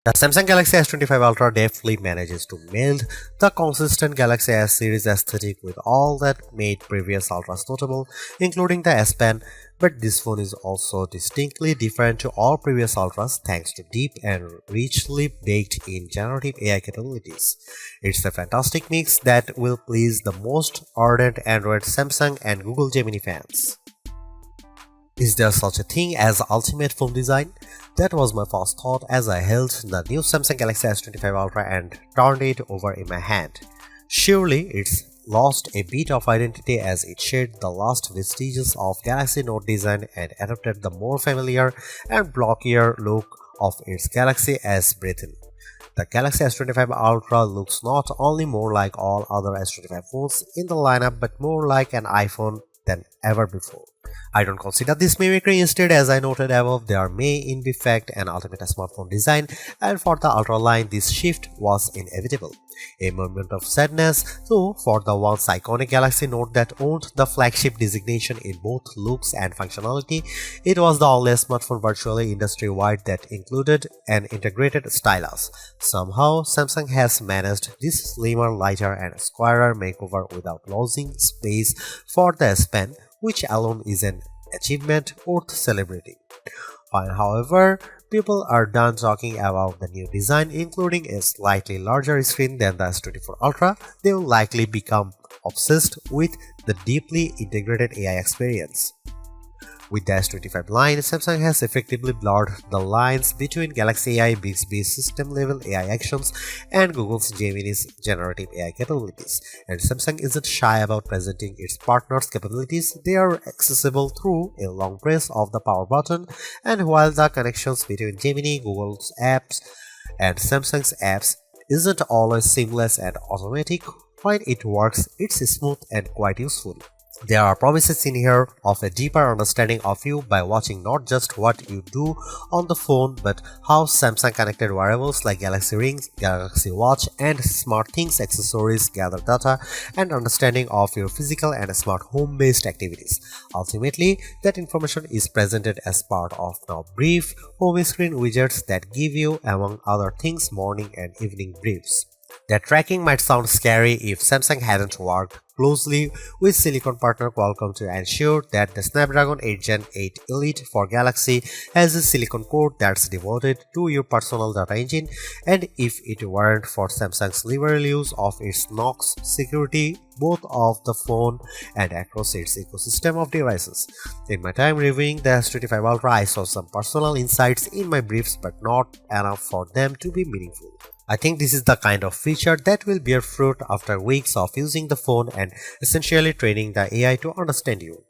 The Samsung Galaxy S25 Ultra deftly manages to meld the consistent Galaxy S series aesthetic with all that made previous Ultras notable, including the S Pen, but this phone is also distinctly different to all previous Ultras thanks to deep and richly baked-in generative AI capabilities. It's a fantastic mix that will please the most ardent Android, Samsung, and Google Gemini fans. Is there such a thing as ultimate phone design? That was my first thought as I held the new Samsung Galaxy S25 Ultra and turned it over in my hand. Surely it's lost a bit of identity as it shed the last vestiges of Galaxy Note design and adopted the more familiar and blockier look of its Galaxy S breathing. The Galaxy S25 Ultra looks not only more like all other S25 phones in the lineup but more like an iPhone than ever before. I don't consider this mimicry. Instead, as I noted above, there may in fact an ultimate smartphone design, and for the Ultra line this shift was inevitable. A moment of sadness, though, for the once iconic Galaxy Note that owned the flagship designation in both looks and functionality. It was the only smartphone virtually industry-wide that included an integrated stylus. Somehow, Samsung has managed this slimmer, lighter and squarer makeover without losing space for the S Pen, which alone is an achievement worth celebrating. Fine, however, people are done talking about the new design, including a slightly larger screen than the S24 Ultra. They will likely become obsessed with the deeply integrated AI experience. With the S25 line, Samsung has effectively blurred the lines between Galaxy AI Bixby's system-level AI actions and Google's Gemini's generative AI capabilities, and Samsung isn't shy about presenting its partners' capabilities. They are accessible through a long press of the power button, and while the connections between Gemini, Google's apps, and Samsung's apps isn't always seamless and automatic, when it works, it's smooth and quite useful. There are promises in here of a deeper understanding of you by watching not just what you do on the phone but how Samsung connected wearables like Galaxy Rings, Galaxy Watch and SmartThings accessories gather data and understanding of your physical and smart home-based activities. Ultimately, that information is presented as part of now brief home screen widgets that give you, among other things, morning and evening briefs. That tracking might sound scary if Samsung hadn't worked closely with silicon partner Qualcomm to ensure that the Snapdragon 8 Gen 8 Elite for Galaxy has a silicon core that's devoted to your personal data engine, and if it weren't for Samsung's liberal use of its Knox security both of the phone and across its ecosystem of devices. In my time reviewing the S25 Ultra, I saw some personal insights in my briefs but not enough for them to be meaningful. I think this is the kind of feature that will bear fruit after weeks of using the phone and essentially training the AI to understand you.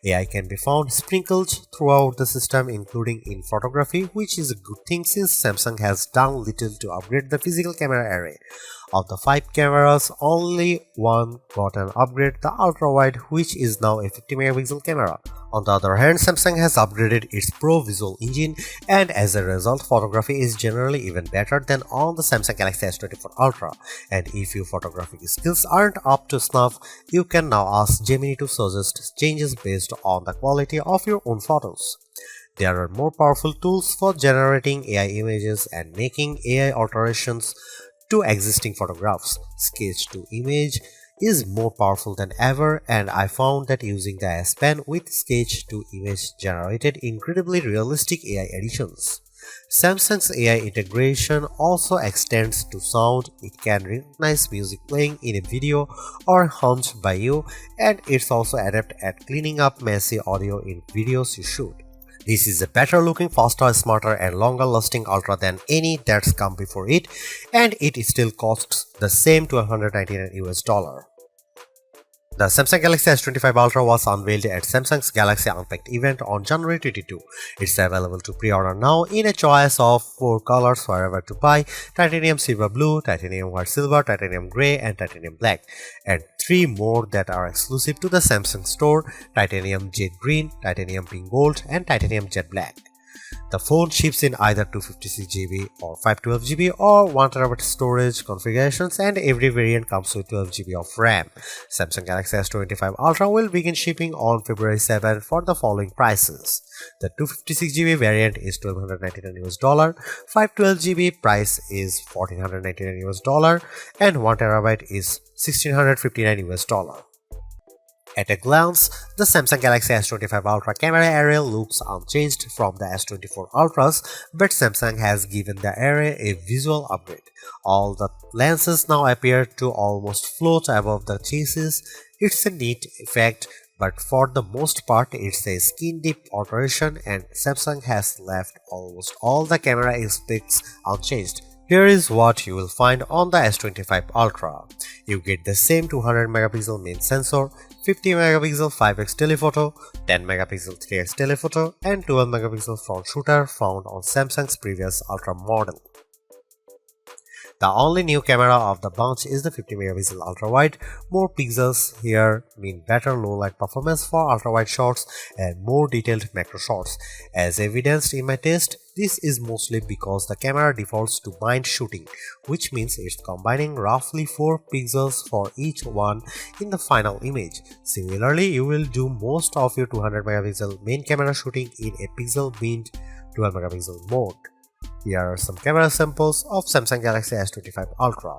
AI can be found sprinkled throughout the system, including in photography, which is a good thing since Samsung has done little to upgrade the physical camera array. Of the 5 cameras, only one got an upgrade, the ultra-wide, which is now a 50 megapixel camera. On the other hand, Samsung has upgraded its Pro Visual engine, and as a result, photography is generally even better than on the Samsung Galaxy S24 Ultra. And if your photographic skills aren't up to snuff, you can now ask Gemini to suggest changes based on the quality of your own photos. There are more powerful tools for generating AI images and making AI alterations to existing photographs. Sketch to image is more powerful than ever, and I found that using the S Pen with sketch to image generated incredibly realistic AI editions. Samsung's AI integration also extends to sound. It can recognize music playing in a video or hummed by you, and it's also adept at cleaning up messy audio in videos you shoot. This is a better looking, faster, smarter and longer lasting Ultra than any that's come before it, and it still costs the same $199 US. The Samsung Galaxy S25 Ultra was unveiled at Samsung's Galaxy Unpacked event on January 22. It's available to pre-order now in a choice of 4 colors wherever to buy: titanium silver blue, titanium white silver, titanium grey and titanium black, and 3 more that are exclusive to the Samsung store: titanium jade green, titanium pink gold and titanium jet black. The phone ships in either 256GB or 512GB or 1TB storage configurations, and every variant comes with 12GB of RAM. Samsung Galaxy S25 Ultra will begin shipping on February 7 for the following prices. The 256GB variant is $1,299, 512GB price is $1,499, and 1TB is $1,659. At a glance, the Samsung Galaxy S25 Ultra camera array looks unchanged from the S24 Ultras, but Samsung has given the array a visual upgrade. All the lenses now appear to almost float above the chassis. It's a neat effect, but for the most part it's a skin-deep alteration, and Samsung has left almost all the camera aspects unchanged. Here is what you will find on the S25 Ultra. You get the same 200MP main sensor, 50MP 5x telephoto, 10MP 3x telephoto, and 12MP front shooter found on Samsung's previous Ultra model. The only new camera of the bunch is the 50MP ultra-wide. More pixels here mean better low-light performance for ultra-wide shots and more detailed macro shots. As evidenced in my test, this is mostly because the camera defaults to bind shooting, which means it's combining roughly 4 pixels for each one in the final image. Similarly, you will do most of your 200MP main camera shooting in a pixel-binned 12MP mode. Here are some camera samples of Samsung Galaxy S25 Ultra.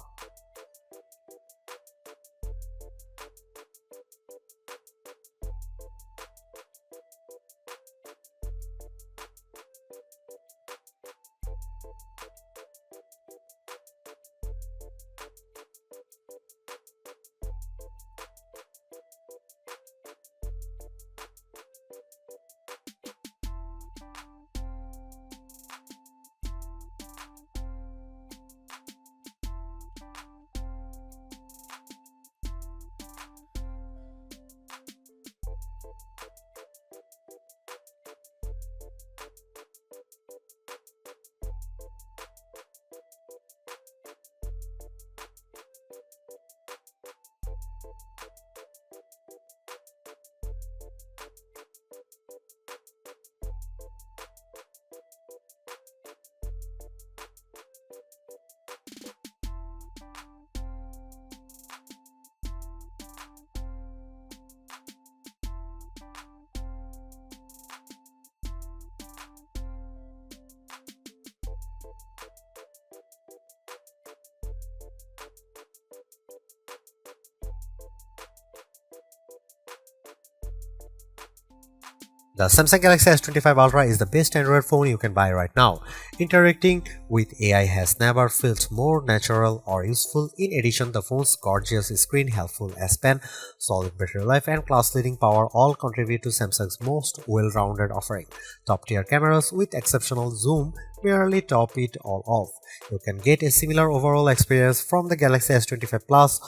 The Samsung Galaxy S25 Ultra is the best Android phone you can buy right now. Interacting with AI has never felt more natural or useful. In addition, the phone's gorgeous screen, helpful S Pen, solid battery life, and class-leading power all contribute to Samsung's most well-rounded offering. Top-tier cameras with exceptional zoom merely top it all off. You can get a similar overall experience from the Galaxy S25 Plus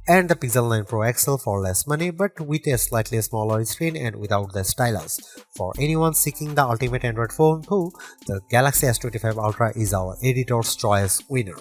and the Pixel 9 Pro XL for less money, but with a slightly smaller screen and without the stylus. For anyone seeking the ultimate Android phone too, the Galaxy S25 Ultra is our editor's choice winner.